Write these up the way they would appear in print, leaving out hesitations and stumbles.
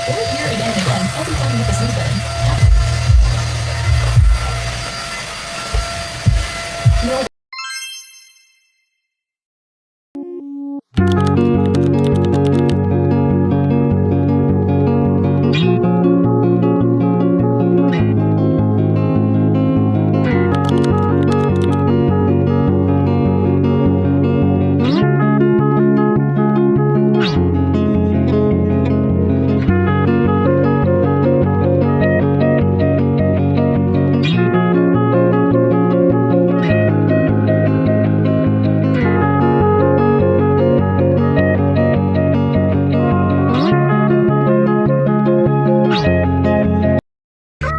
or hear again and again, also tell me with the snooze button. No.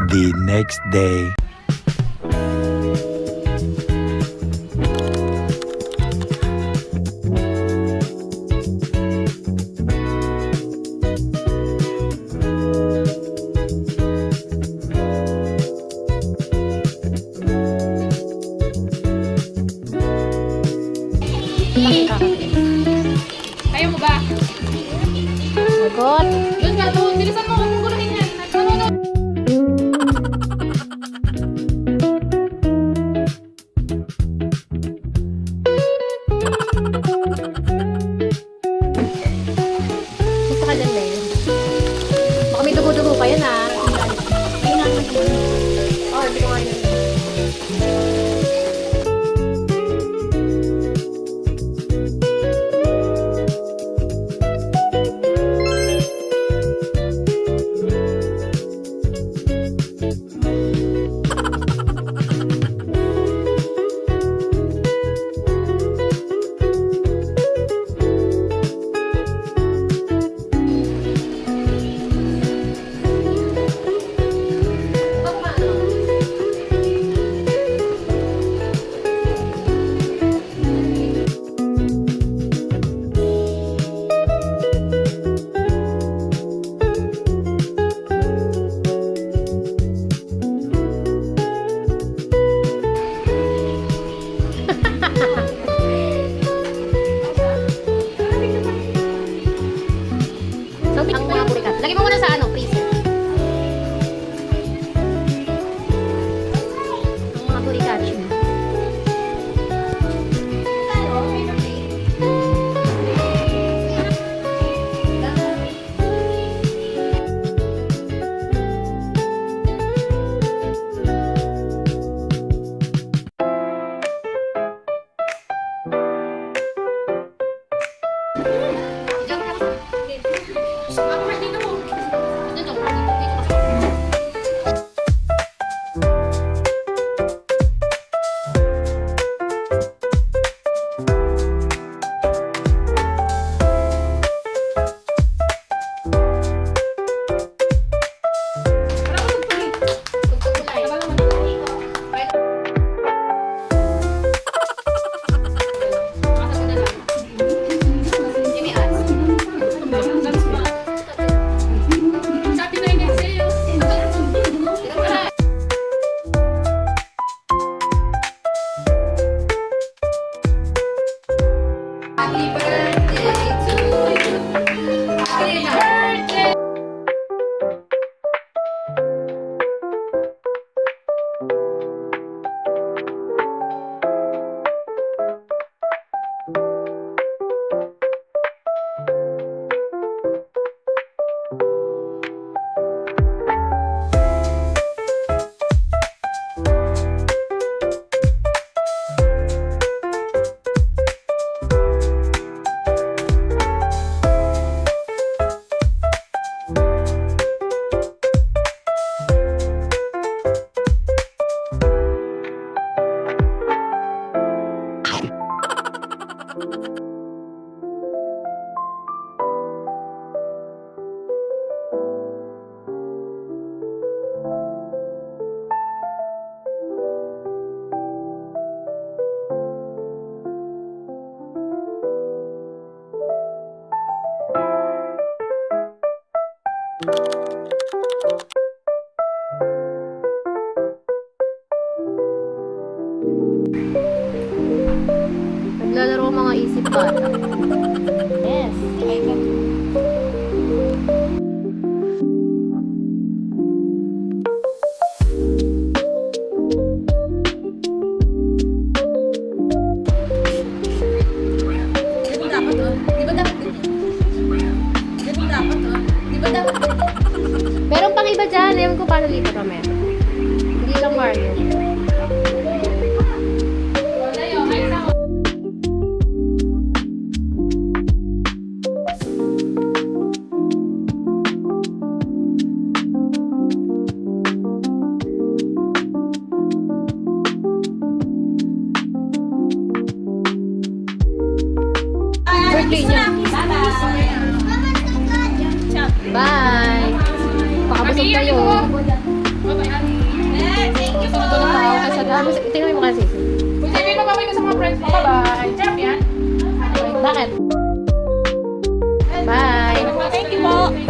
The next day. Ayaw mo ba? Sagot. Doon ka doon. Bilisan mo. Huwag mong guluhin yan. Nagkaroon. Gusto ka dyan, Len. Baka may dugo-dugo pa yan, ah. Ay, naman ko. Oh, hindi ko nga yun. So, ang mga burikat. Lagay mo muna sa ano, freezer. Ang mga burikat. Happy birthday to you. Happy birthday. Naglalaro ang mga isip bata. Yes. alam ko paano dito kami. Hindi lang Mario. Wala yun. Ay, isa ko. Birthday niya. Bye! Pakabusog kayo. Bye-bye, Ani. Tulog ka ako kasi dami. Tingnan mo kasi. Kung sabihin mo babay ka sa mga friends mo, bye-bye. Champion. Bakit? Bye! Thank you po.